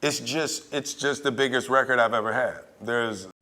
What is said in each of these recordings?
It's just the biggest record I've ever had.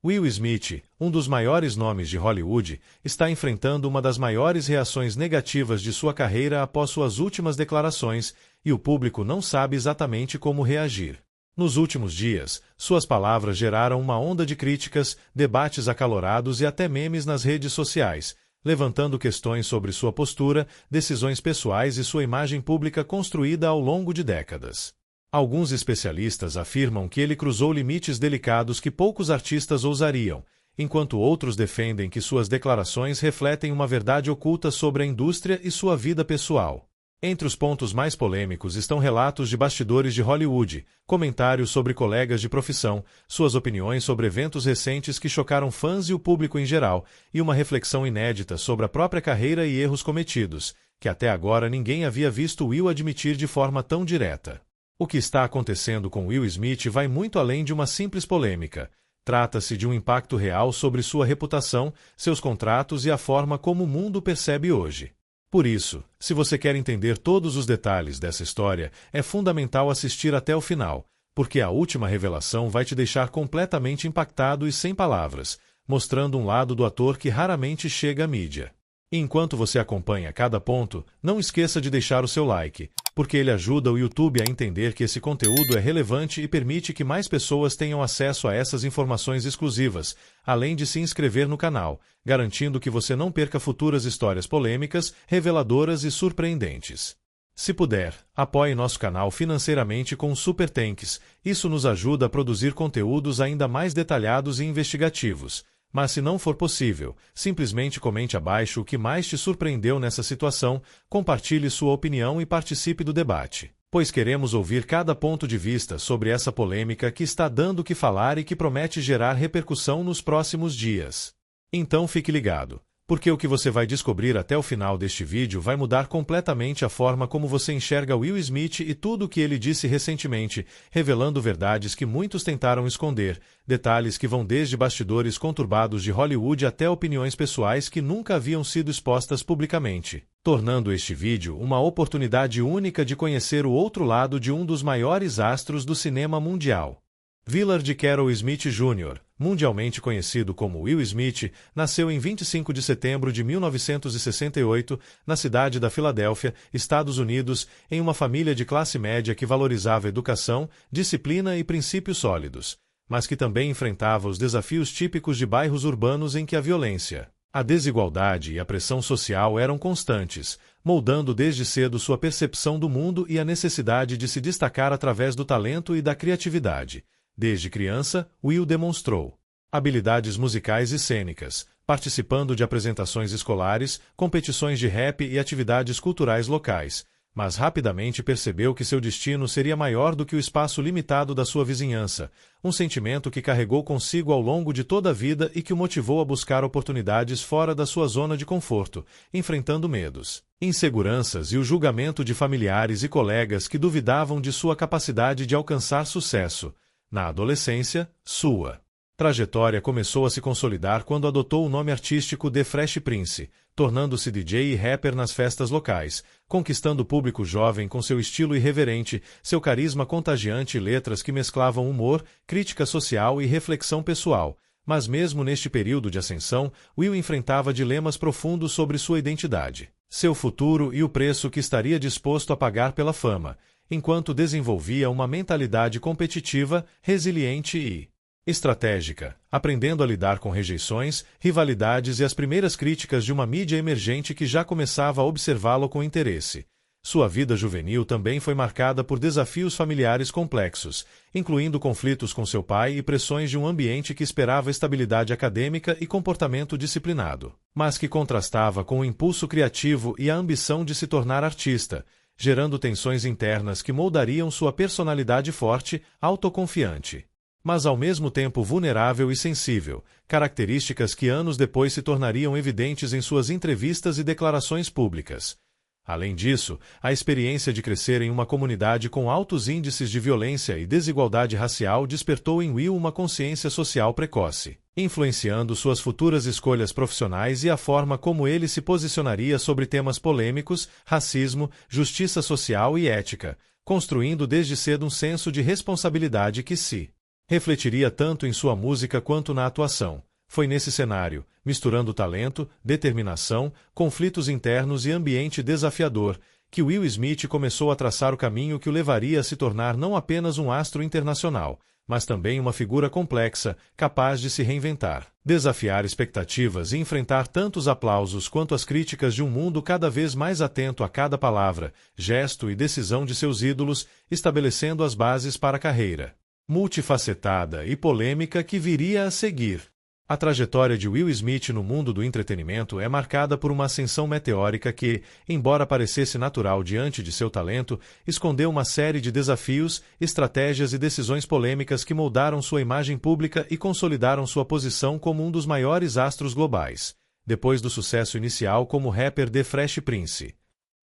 Will Smith, um dos maiores nomes de Hollywood, está enfrentando uma das maiores reações negativas de sua carreira após suas últimas declarações, e o público não sabe exatamente como reagir. Nos últimos dias, suas palavras geraram uma onda de críticas, debates acalorados e até memes nas redes sociais, levantando questões sobre sua postura, decisões pessoais e sua imagem pública construída ao longo de décadas. Alguns especialistas afirmam que ele cruzou limites delicados que poucos artistas ousariam, enquanto outros defendem que suas declarações refletem uma verdade oculta sobre a indústria e sua vida pessoal. Entre os pontos mais polêmicos estão relatos de bastidores de Hollywood, comentários sobre colegas de profissão, suas opiniões sobre eventos recentes que chocaram fãs e o público em geral, e uma reflexão inédita sobre a própria carreira e erros cometidos, que até agora ninguém havia visto Will admitir de forma tão direta. O que está acontecendo com Will Smith vai muito além de uma simples polêmica. Trata-se de um impacto real sobre sua reputação, seus contratos e a forma como o mundo percebe hoje. Por isso, se você quer entender todos os detalhes dessa história, é fundamental assistir até o final, porque a última revelação vai te deixar completamente impactado e sem palavras, mostrando um lado do ator que raramente chega à mídia. E enquanto você acompanha cada ponto, não esqueça de deixar o seu like, porque ele ajuda o YouTube a entender que esse conteúdo é relevante e permite que mais pessoas tenham acesso a essas informações exclusivas, além de se inscrever no canal, garantindo que você não perca futuras histórias polêmicas, reveladoras e surpreendentes. Se puder, apoie nosso canal financeiramente com Super Thanks, isso nos ajuda a produzir conteúdos ainda mais detalhados e investigativos. Mas se não for possível, simplesmente comente abaixo o que mais te surpreendeu nessa situação, compartilhe sua opinião e participe do debate, pois queremos ouvir cada ponto de vista sobre essa polêmica que está dando o que falar e que promete gerar repercussão nos próximos dias. Então fique ligado, porque o que você vai descobrir até o final deste vídeo vai mudar completamente a forma como você enxerga Will Smith e tudo o que ele disse recentemente, revelando verdades que muitos tentaram esconder, detalhes que vão desde bastidores conturbados de Hollywood até opiniões pessoais que nunca haviam sido expostas publicamente, tornando este vídeo uma oportunidade única de conhecer o outro lado de um dos maiores astros do cinema mundial. Willard Carroll Smith Jr., mundialmente conhecido como Will Smith, nasceu em 25 de setembro de 1968, na cidade da Filadélfia, Estados Unidos, em uma família de classe média que valorizava educação, disciplina e princípios sólidos, mas que também enfrentava os desafios típicos de bairros urbanos em que a violência, a desigualdade e a pressão social eram constantes, moldando desde cedo sua percepção do mundo e a necessidade de se destacar através do talento e da criatividade. Desde criança, Will demonstrou habilidades musicais e cênicas, participando de apresentações escolares, competições de rap e atividades culturais locais, mas rapidamente percebeu que seu destino seria maior do que o espaço limitado da sua vizinhança, um sentimento que carregou consigo ao longo de toda a vida e que o motivou a buscar oportunidades fora da sua zona de conforto, enfrentando medos, inseguranças e o julgamento de familiares e colegas que duvidavam de sua capacidade de alcançar sucesso. Na adolescência, sua trajetória começou a se consolidar quando adotou o nome artístico The Fresh Prince, tornando-se DJ e rapper nas festas locais, conquistando o público jovem com seu estilo irreverente, seu carisma contagiante e letras que mesclavam humor, crítica social e reflexão pessoal. Mas mesmo neste período de ascensão, Will enfrentava dilemas profundos sobre sua identidade, seu futuro e o preço que estaria disposto a pagar pela fama, enquanto desenvolvia uma mentalidade competitiva, resiliente e estratégica, aprendendo a lidar com rejeições, rivalidades e as primeiras críticas de uma mídia emergente que já começava a observá-lo com interesse. Sua vida juvenil também foi marcada por desafios familiares complexos, incluindo conflitos com seu pai e pressões de um ambiente que esperava estabilidade acadêmica e comportamento disciplinado, mas que contrastava com o impulso criativo e a ambição de se tornar artista, gerando tensões internas que moldariam sua personalidade forte, autoconfiante, mas ao mesmo tempo vulnerável e sensível, características que anos depois se tornariam evidentes em suas entrevistas e declarações públicas. Além disso, a experiência de crescer em uma comunidade com altos índices de violência e desigualdade racial despertou em Will uma consciência social precoce, influenciando suas futuras escolhas profissionais e a forma como ele se posicionaria sobre temas polêmicos, racismo, justiça social e ética, construindo desde cedo um senso de responsabilidade que se refletiria tanto em sua música quanto na atuação. Foi nesse cenário, misturando talento, determinação, conflitos internos e ambiente desafiador, que Will Smith começou a traçar o caminho que o levaria a se tornar não apenas um astro internacional, mas também uma figura complexa, capaz de se reinventar, desafiar expectativas e enfrentar tanto os aplausos quanto as críticas de um mundo cada vez mais atento a cada palavra, gesto e decisão de seus ídolos, estabelecendo as bases para a carreira multifacetada e polêmica que viria a seguir. A trajetória de Will Smith no mundo do entretenimento é marcada por uma ascensão meteórica que, embora parecesse natural diante de seu talento, escondeu uma série de desafios, estratégias e decisões polêmicas que moldaram sua imagem pública e consolidaram sua posição como um dos maiores astros globais, depois do sucesso inicial como rapper The Fresh Prince,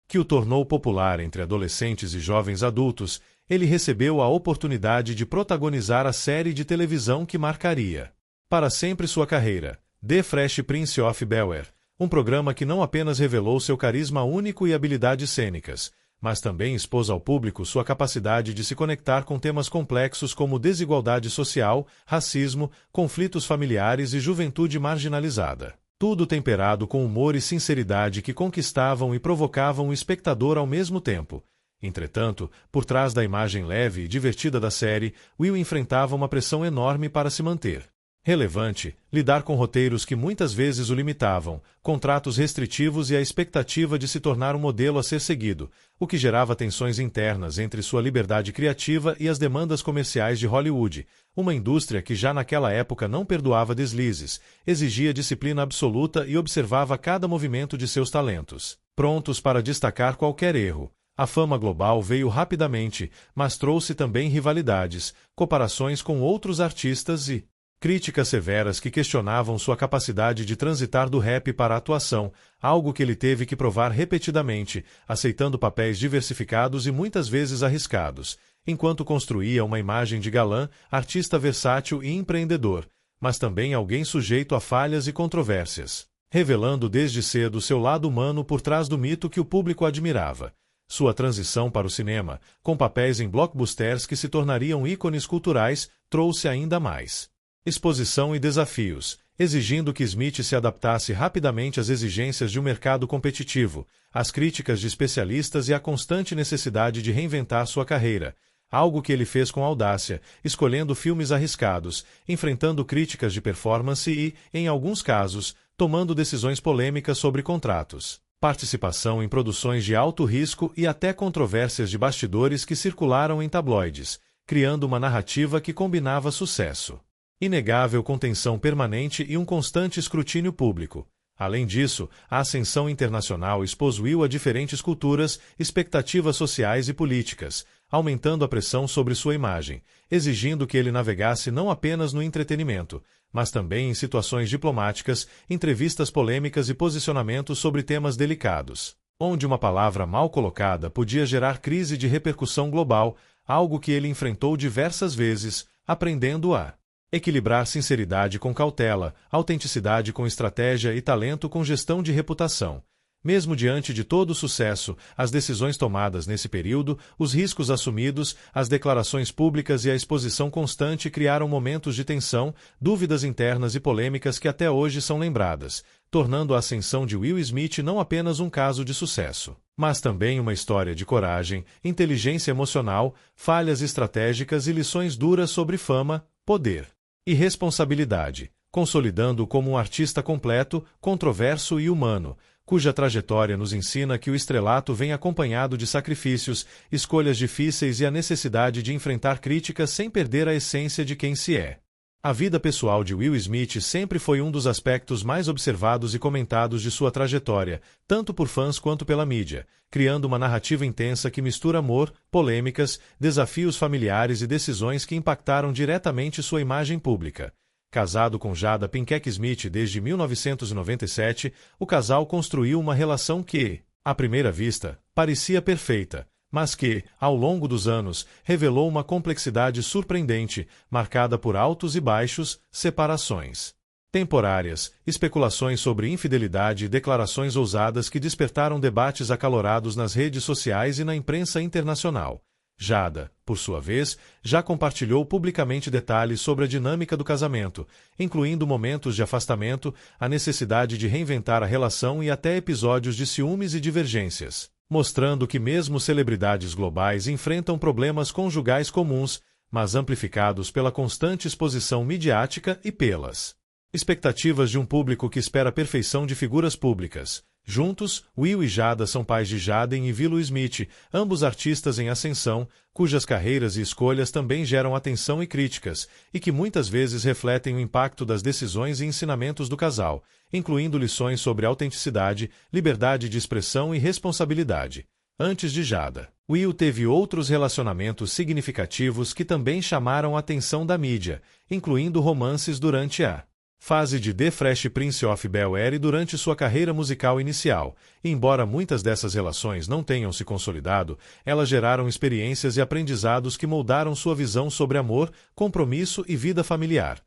que o tornou popular entre adolescentes e jovens adultos. Ele recebeu a oportunidade de protagonizar a série de televisão que marcaria para sempre sua carreira, The Fresh Prince of Bel-Air, um programa que não apenas revelou seu carisma único e habilidades cênicas, mas também expôs ao público sua capacidade de se conectar com temas complexos como desigualdade social, racismo, conflitos familiares e juventude marginalizada. Tudo temperado com humor e sinceridade que conquistavam e provocavam o espectador ao mesmo tempo. Entretanto, por trás da imagem leve e divertida da série, Will enfrentava uma pressão enorme para se manter relevante, lidar com roteiros que muitas vezes o limitavam, contratos restritivos e a expectativa de se tornar um modelo a ser seguido, o que gerava tensões internas entre sua liberdade criativa e as demandas comerciais de Hollywood, uma indústria que já naquela época não perdoava deslizes, exigia disciplina absoluta e observava cada movimento de seus talentos, prontos para destacar qualquer erro. A fama global veio rapidamente, mas trouxe também rivalidades, comparações com outros artistas e críticas severas que questionavam sua capacidade de transitar do rap para a atuação, algo que ele teve que provar repetidamente, aceitando papéis diversificados e muitas vezes arriscados, enquanto construía uma imagem de galã, artista versátil e empreendedor, mas também alguém sujeito a falhas e controvérsias, revelando desde cedo seu lado humano por trás do mito que o público admirava. Sua transição para o cinema, com papéis em blockbusters que se tornariam ícones culturais, trouxe ainda mais exposição e desafios, exigindo que Smith se adaptasse rapidamente às exigências de um mercado competitivo, às críticas de especialistas e à constante necessidade de reinventar sua carreira, algo que ele fez com audácia, escolhendo filmes arriscados, enfrentando críticas de performance e, em alguns casos, tomando decisões polêmicas sobre contratos, participação em produções de alto risco e até controvérsias de bastidores que circularam em tabloides, criando uma narrativa que combinava sucesso inegável com tensão permanente e um constante escrutínio público. Além disso, a ascensão internacional expôs Will a diferentes culturas, expectativas sociais e políticas, aumentando a pressão sobre sua imagem, exigindo que ele navegasse não apenas no entretenimento, mas também em situações diplomáticas, entrevistas polêmicas e posicionamentos sobre temas delicados, onde uma palavra mal colocada podia gerar crise de repercussão global, algo que ele enfrentou diversas vezes, aprendendo a equilibrar sinceridade com cautela, autenticidade com estratégia e talento com gestão de reputação. Mesmo diante de todo o sucesso, as decisões tomadas nesse período, os riscos assumidos, as declarações públicas e a exposição constante criaram momentos de tensão, dúvidas internas e polêmicas que até hoje são lembradas, tornando a ascensão de Will Smith não apenas um caso de sucesso, mas também uma história de coragem, inteligência emocional, falhas estratégicas e lições duras sobre fama, poder e responsabilidade, consolidando-o como um artista completo, controverso e humano, cuja trajetória nos ensina que o estrelato vem acompanhado de sacrifícios, escolhas difíceis e a necessidade de enfrentar críticas sem perder a essência de quem se é. A vida pessoal de Will Smith sempre foi um dos aspectos mais observados e comentados de sua trajetória, tanto por fãs quanto pela mídia, criando uma narrativa intensa que mistura amor, polêmicas, desafios familiares e decisões que impactaram diretamente sua imagem pública. Casado com Jada Pinkett Smith desde 1997, o casal construiu uma relação que, à primeira vista, parecia perfeita, mas que, ao longo dos anos, revelou uma complexidade surpreendente, marcada por altos e baixos, separações temporárias, especulações sobre infidelidade e declarações ousadas que despertaram debates acalorados nas redes sociais e na imprensa internacional. Jada, por sua vez, já compartilhou publicamente detalhes sobre a dinâmica do casamento, incluindo momentos de afastamento, a necessidade de reinventar a relação e até episódios de ciúmes e divergências, mostrando que mesmo celebridades globais enfrentam problemas conjugais comuns, mas amplificados pela constante exposição midiática e pelas expectativas de um público que espera a perfeição de figuras públicas. Juntos, Will e Jada são pais de Jaden e Willow Smith, ambos artistas em ascensão, cujas carreiras e escolhas também geram atenção e críticas, e que muitas vezes refletem o impacto das decisões e ensinamentos do casal, incluindo lições sobre autenticidade, liberdade de expressão e responsabilidade. Antes de Jada, Will teve outros relacionamentos significativos que também chamaram a atenção da mídia, incluindo romances durante a fase de The Fresh Prince of Bel-Air e durante sua carreira musical inicial. E embora muitas dessas relações não tenham se consolidado, elas geraram experiências e aprendizados que moldaram sua visão sobre amor, compromisso e vida familiar.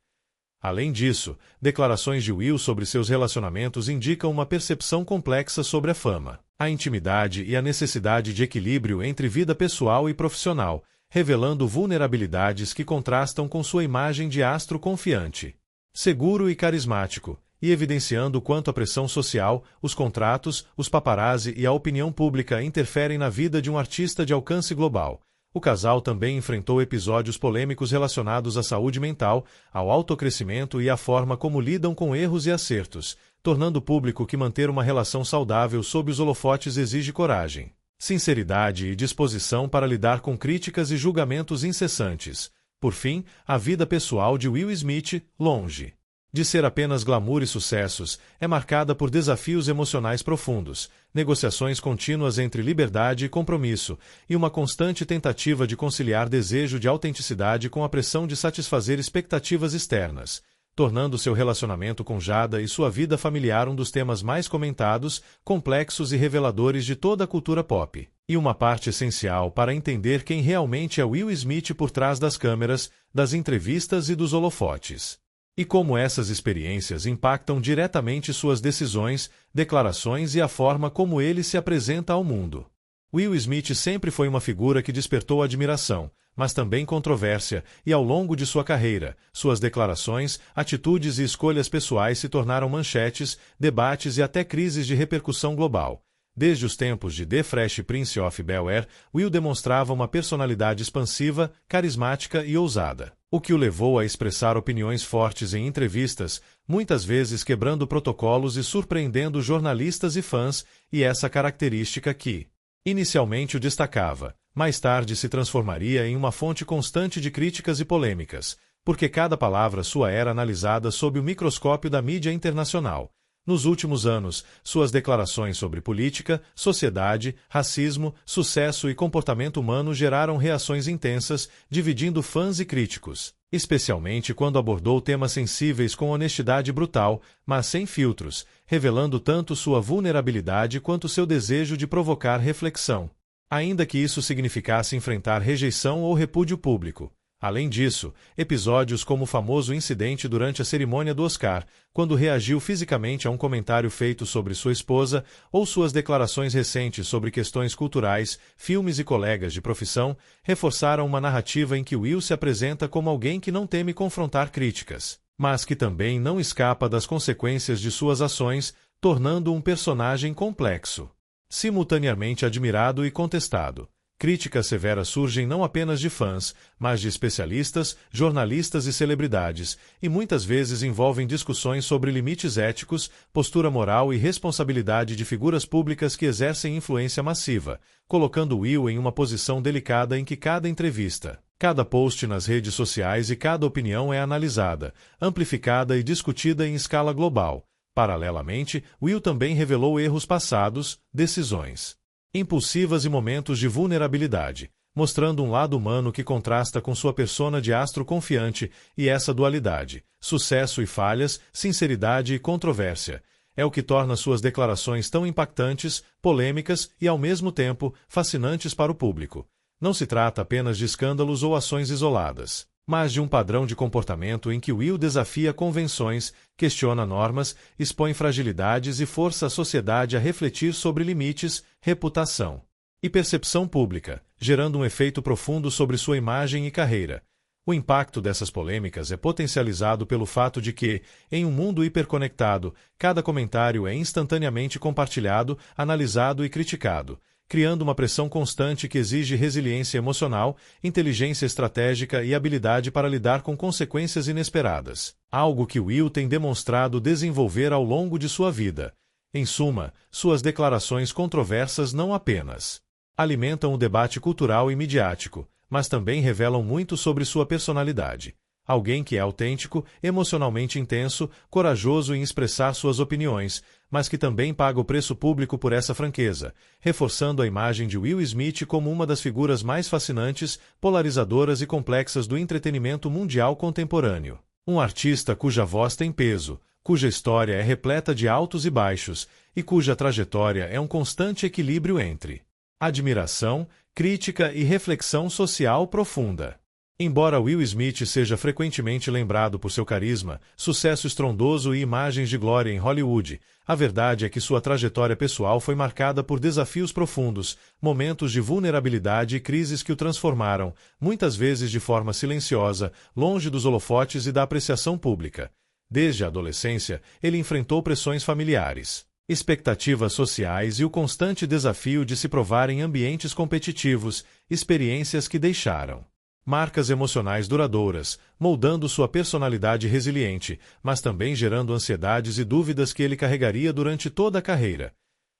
Além disso, declarações de Will sobre seus relacionamentos indicam uma percepção complexa sobre a fama, a intimidade e a necessidade de equilíbrio entre vida pessoal e profissional, revelando vulnerabilidades que contrastam com sua imagem de astro confiante, seguro e carismático, e evidenciando o quanto a pressão social, os contratos, os paparazzi e a opinião pública interferem na vida de um artista de alcance global. O casal também enfrentou episódios polêmicos relacionados à saúde mental, ao autocrescimento e à forma como lidam com erros e acertos, tornando público que manter uma relação saudável sob os holofotes exige coragem, sinceridade e disposição para lidar com críticas e julgamentos incessantes. Por fim, a vida pessoal de Will Smith, longe de ser apenas glamour e sucessos, é marcada por desafios emocionais profundos, negociações contínuas entre liberdade e compromisso, e uma constante tentativa de conciliar desejo de autenticidade com a pressão de satisfazer expectativas externas, tornando seu relacionamento com Jada e sua vida familiar um dos temas mais comentados, complexos e reveladores de toda a cultura pop, e uma parte essencial para entender quem realmente é Will Smith por trás das câmeras, das entrevistas e dos holofotes. E como essas experiências impactam diretamente suas decisões, declarações e a forma como ele se apresenta ao mundo. Will Smith sempre foi uma figura que despertou admiração, mas também controvérsia, e ao longo de sua carreira, suas declarações, atitudes e escolhas pessoais se tornaram manchetes, debates e até crises de repercussão global. Desde os tempos de The Fresh Prince of Bel-Air, Will demonstrava uma personalidade expansiva, carismática e ousada, o que o levou a expressar opiniões fortes em entrevistas, muitas vezes quebrando protocolos e surpreendendo jornalistas e fãs, e essa característica que, inicialmente o destacava, mais tarde se transformaria em uma fonte constante de críticas e polêmicas, porque cada palavra sua era analisada sob o microscópio da mídia internacional. Nos últimos anos, suas declarações sobre política, sociedade, racismo, sucesso e comportamento humano geraram reações intensas, dividindo fãs e críticos, especialmente quando abordou temas sensíveis com honestidade brutal, mas sem filtros, revelando tanto sua vulnerabilidade quanto seu desejo de provocar reflexão, ainda que isso significasse enfrentar rejeição ou repúdio público. Além disso, episódios como o famoso incidente durante a cerimônia do Oscar, quando reagiu fisicamente a um comentário feito sobre sua esposa, ou suas declarações recentes sobre questões culturais, filmes e colegas de profissão, reforçaram uma narrativa em que Will se apresenta como alguém que não teme confrontar críticas, mas que também não escapa das consequências de suas ações, tornando um personagem complexo, simultaneamente admirado e contestado. Críticas severas surgem não apenas de fãs, mas de especialistas, jornalistas e celebridades, e muitas vezes envolvem discussões sobre limites éticos, postura moral e responsabilidade de figuras públicas que exercem influência massiva, colocando Will em uma posição delicada em que cada entrevista, cada post nas redes sociais e cada opinião é analisada, amplificada e discutida em escala global. Paralelamente, Will também revelou erros passados, decisões impulsivas e momentos de vulnerabilidade, mostrando um lado humano que contrasta com sua persona de astro confiante, e essa dualidade, sucesso e falhas, sinceridade e controvérsia, é o que torna suas declarações tão impactantes, polêmicas e, ao mesmo tempo, fascinantes para o público. Não se trata apenas de escândalos ou ações isoladas, mas de um padrão de comportamento em que Will desafia convenções, questiona normas, expõe fragilidades e força a sociedade a refletir sobre limites, reputação e percepção pública, gerando um efeito profundo sobre sua imagem e carreira. O impacto dessas polêmicas é potencializado pelo fato de que, em um mundo hiperconectado, cada comentário é instantaneamente compartilhado, analisado e criticado, criando uma pressão constante que exige resiliência emocional, inteligência estratégica e habilidade para lidar com consequências inesperadas, algo que Will tem demonstrado desenvolver ao longo de sua vida. Em suma, suas declarações controversas não apenas alimentam o debate cultural e midiático, mas também revelam muito sobre sua personalidade. Alguém que é autêntico, emocionalmente intenso, corajoso em expressar suas opiniões, mas que também paga o preço público por essa franqueza, reforçando a imagem de Will Smith como uma das figuras mais fascinantes, polarizadoras e complexas do entretenimento mundial contemporâneo. Um artista cuja voz tem peso, cuja história é repleta de altos e baixos, e cuja trajetória é um constante equilíbrio entre admiração, crítica e reflexão social profunda. Embora Will Smith seja frequentemente lembrado por seu carisma, sucesso estrondoso e imagens de glória em Hollywood, a verdade é que sua trajetória pessoal foi marcada por desafios profundos, momentos de vulnerabilidade e crises que o transformaram, muitas vezes de forma silenciosa, longe dos holofotes e da apreciação pública. Desde a adolescência, ele enfrentou pressões familiares, expectativas sociais e o constante desafio de se provar em ambientes competitivos, experiências que deixaram marcas emocionais duradouras, moldando sua personalidade resiliente, mas também gerando ansiedades e dúvidas que ele carregaria durante toda a carreira.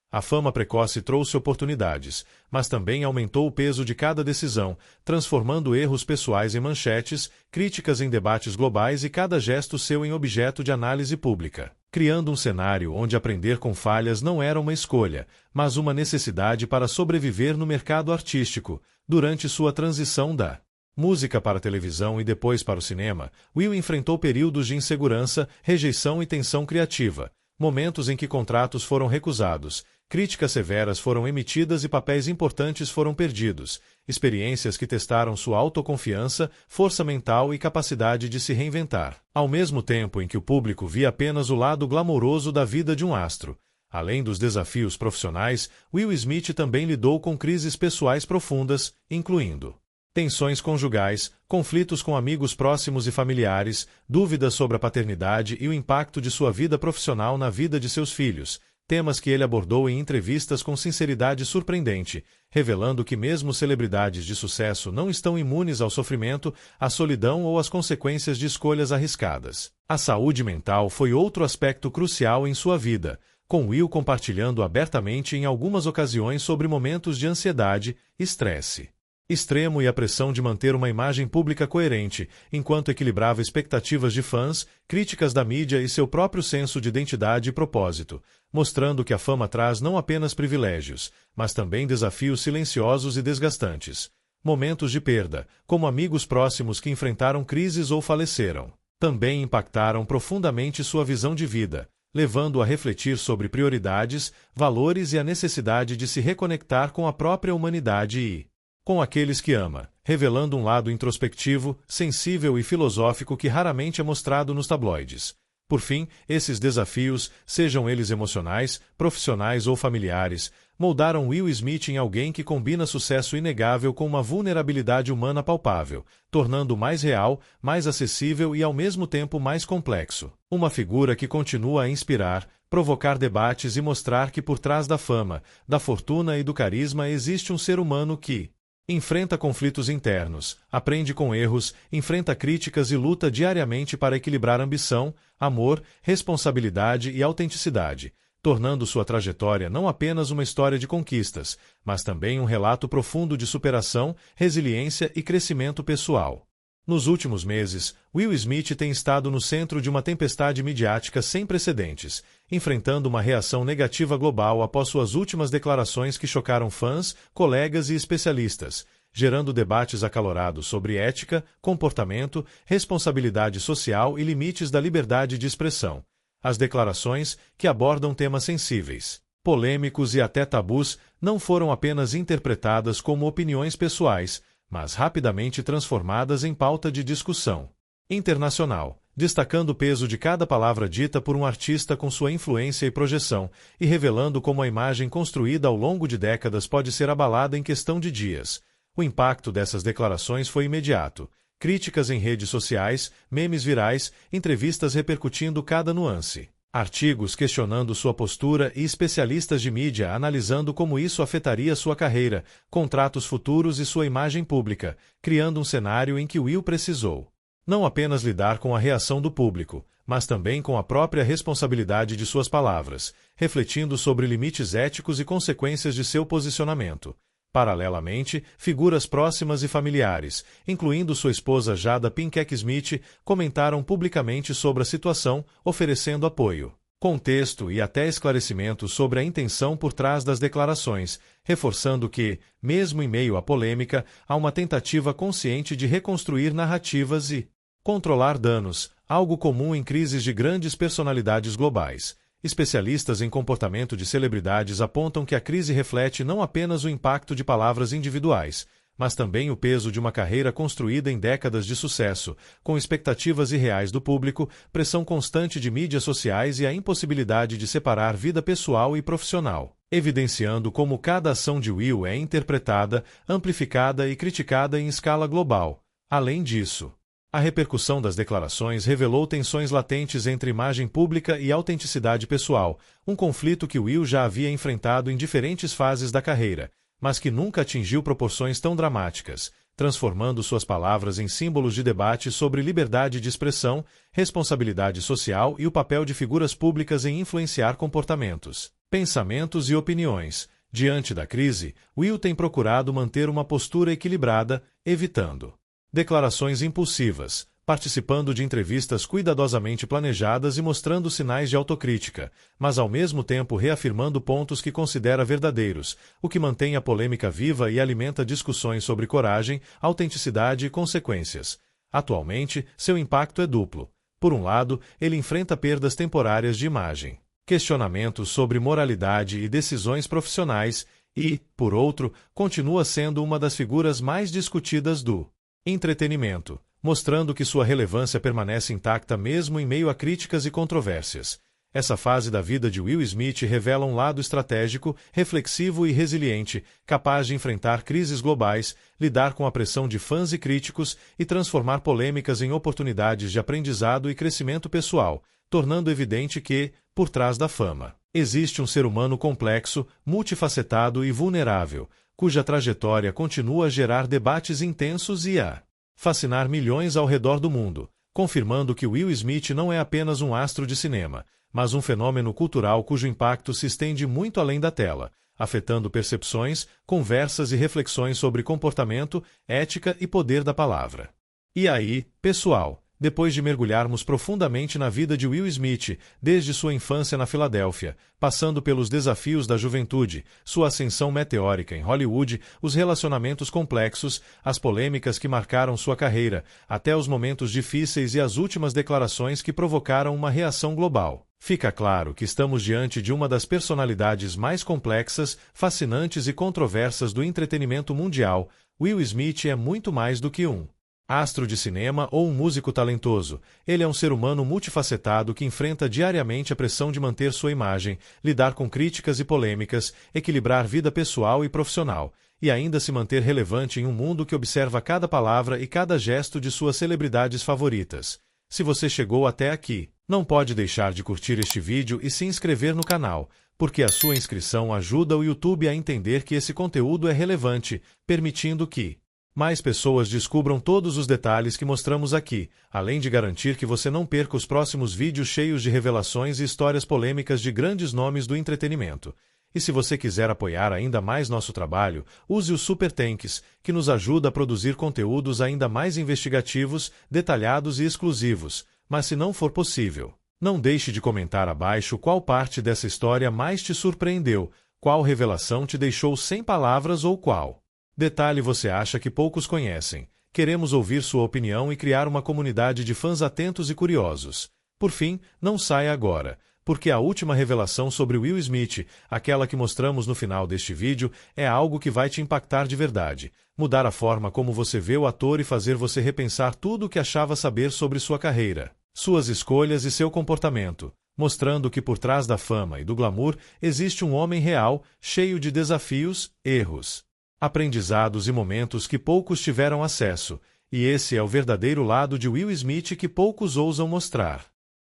A fama precoce trouxe oportunidades, mas também aumentou o peso de cada decisão, transformando erros pessoais em manchetes, críticas em debates globais e cada gesto seu em objeto de análise pública, criando um cenário onde aprender com falhas não era uma escolha, mas uma necessidade para sobreviver no mercado artístico. Durante sua transição da música para a televisão e depois para o cinema, Will enfrentou períodos de insegurança, rejeição e tensão criativa, momentos em que contratos foram recusados, críticas severas foram emitidas e papéis importantes foram perdidos, experiências que testaram sua autoconfiança, força mental e capacidade de se reinventar, ao mesmo tempo em que o público via apenas o lado glamouroso da vida de um astro. Além dos desafios profissionais, Will Smith também lidou com crises pessoais profundas, incluindo tensões conjugais, conflitos com amigos próximos e familiares, dúvidas sobre a paternidade e o impacto de sua vida profissional na vida de seus filhos, temas que ele abordou em entrevistas com sinceridade surpreendente, revelando que mesmo celebridades de sucesso não estão imunes ao sofrimento, à solidão ou às consequências de escolhas arriscadas. A saúde mental foi outro aspecto crucial em sua vida, com Will compartilhando abertamente em algumas ocasiões sobre momentos de ansiedade, estresse extremo e a pressão de manter uma imagem pública coerente, enquanto equilibrava expectativas de fãs, críticas da mídia e seu próprio senso de identidade e propósito, mostrando que a fama traz não apenas privilégios, mas também desafios silenciosos e desgastantes. Momentos de perda, como amigos próximos que enfrentaram crises ou faleceram, também impactaram profundamente sua visão de vida, levando-o a refletir sobre prioridades, valores e a necessidade de se reconectar com a própria humanidade e com aqueles que ama, revelando um lado introspectivo, sensível e filosófico que raramente é mostrado nos tabloides. Por fim, esses desafios, sejam eles emocionais, profissionais ou familiares, moldaram Will Smith em alguém que combina sucesso inegável com uma vulnerabilidade humana palpável, tornando-o mais real, mais acessível e ao mesmo tempo mais complexo. Uma figura que continua a inspirar, provocar debates e mostrar que por trás da fama, da fortuna e do carisma existe um ser humano que enfrenta conflitos internos, aprende com erros, enfrenta críticas e luta diariamente para equilibrar ambição, amor, responsabilidade e autenticidade, tornando sua trajetória não apenas uma história de conquistas, mas também um relato profundo de superação, resiliência e crescimento pessoal. Nos últimos meses, Will Smith tem estado no centro de uma tempestade midiática sem precedentes, enfrentando uma reação negativa global após suas últimas declarações que chocaram fãs, colegas e especialistas, gerando debates acalorados sobre ética, comportamento, responsabilidade social e limites da liberdade de expressão. As declarações, que abordam temas sensíveis, polêmicos e até tabus, não foram apenas interpretadas como opiniões pessoais, mas rapidamente transformadas em pauta de discussão internacional, destacando o peso de cada palavra dita por um artista com sua influência e projeção, e revelando como a imagem construída ao longo de décadas pode ser abalada em questão de dias. O impacto dessas declarações foi imediato. Críticas em redes sociais, memes virais, entrevistas repercutindo cada nuance. Artigos questionando sua postura e especialistas de mídia analisando como isso afetaria sua carreira, contratos futuros e sua imagem pública, criando um cenário em que Will precisou não apenas lidar com a reação do público, mas também com a própria responsabilidade de suas palavras, refletindo sobre limites éticos e consequências de seu posicionamento. Paralelamente, figuras próximas e familiares, incluindo sua esposa Jada Pinkett Smith, comentaram publicamente sobre a situação, oferecendo apoio, contexto e até esclarecimento sobre a intenção por trás das declarações, reforçando que, mesmo em meio à polêmica, há uma tentativa consciente de reconstruir narrativas e controlar danos, algo comum em crises de grandes personalidades globais. Especialistas em comportamento de celebridades apontam que a crise reflete não apenas o impacto de palavras individuais, mas também o peso de uma carreira construída em décadas de sucesso, com expectativas irreais do público, pressão constante de mídias sociais e a impossibilidade de separar vida pessoal e profissional, evidenciando como cada ação de Will é interpretada, amplificada e criticada em escala global. Além disso, a repercussão das declarações revelou tensões latentes entre imagem pública e autenticidade pessoal, um conflito que Will já havia enfrentado em diferentes fases da carreira, mas que nunca atingiu proporções tão dramáticas, transformando suas palavras em símbolos de debate sobre liberdade de expressão, responsabilidade social e o papel de figuras públicas em influenciar comportamentos, pensamentos e opiniões. Diante da crise, Will tem procurado manter uma postura equilibrada, evitando declarações impulsivas, participando de entrevistas cuidadosamente planejadas e mostrando sinais de autocrítica, mas ao mesmo tempo reafirmando pontos que considera verdadeiros, o que mantém a polêmica viva e alimenta discussões sobre coragem, autenticidade e consequências. Atualmente, seu impacto é duplo. Por um lado, ele enfrenta perdas temporárias de imagem, questionamentos sobre moralidade e decisões profissionais e, por outro, continua sendo uma das figuras mais discutidas do entretenimento, mostrando que sua relevância permanece intacta mesmo em meio a críticas e controvérsias. Essa fase da vida de Will Smith revela um lado estratégico, reflexivo e resiliente, capaz de enfrentar crises globais, lidar com a pressão de fãs e críticos e transformar polêmicas em oportunidades de aprendizado e crescimento pessoal, tornando evidente que, por trás da fama, existe um ser humano complexo, multifacetado e vulnerável, cuja trajetória continua a gerar debates intensos e a fascinar milhões ao redor do mundo, confirmando que Will Smith não é apenas um astro de cinema, mas um fenômeno cultural cujo impacto se estende muito além da tela, afetando percepções, conversas e reflexões sobre comportamento, ética e poder da palavra. E aí, pessoal, depois de mergulharmos profundamente na vida de Will Smith, desde sua infância na Filadélfia, passando pelos desafios da juventude, sua ascensão meteórica em Hollywood, os relacionamentos complexos, as polêmicas que marcaram sua carreira, até os momentos difíceis e as últimas declarações que provocaram uma reação global, fica claro que estamos diante de uma das personalidades mais complexas, fascinantes e controversas do entretenimento mundial. Will Smith é muito mais do que um astro de cinema ou um músico talentoso. Ele é um ser humano multifacetado que enfrenta diariamente a pressão de manter sua imagem, lidar com críticas e polêmicas, equilibrar vida pessoal e profissional, e ainda se manter relevante em um mundo que observa cada palavra e cada gesto de suas celebridades favoritas. Se você chegou até aqui, não pode deixar de curtir este vídeo e se inscrever no canal, porque a sua inscrição ajuda o YouTube a entender que esse conteúdo é relevante, permitindo que mais pessoas descubram todos os detalhes que mostramos aqui, além de garantir que você não perca os próximos vídeos cheios de revelações e histórias polêmicas de grandes nomes do entretenimento. E se você quiser apoiar ainda mais nosso trabalho, use o Super Thanks, que nos ajuda a produzir conteúdos ainda mais investigativos, detalhados e exclusivos. Mas se não for possível, não deixe de comentar abaixo qual parte dessa história mais te surpreendeu, qual revelação te deixou sem palavras ou qual detalhe você acha que poucos conhecem. Queremos ouvir sua opinião e criar uma comunidade de fãs atentos e curiosos. Por fim, não saia agora, porque a última revelação sobre Will Smith, aquela que mostramos no final deste vídeo, é algo que vai te impactar de verdade, mudar a forma como você vê o ator e fazer você repensar tudo o que achava saber sobre sua carreira, suas escolhas e seu comportamento, mostrando que por trás da fama e do glamour existe um homem real, cheio de desafios, erros aprendizados e momentos que poucos tiveram acesso, e esse é o verdadeiro lado de Will Smith que poucos ousam mostrar.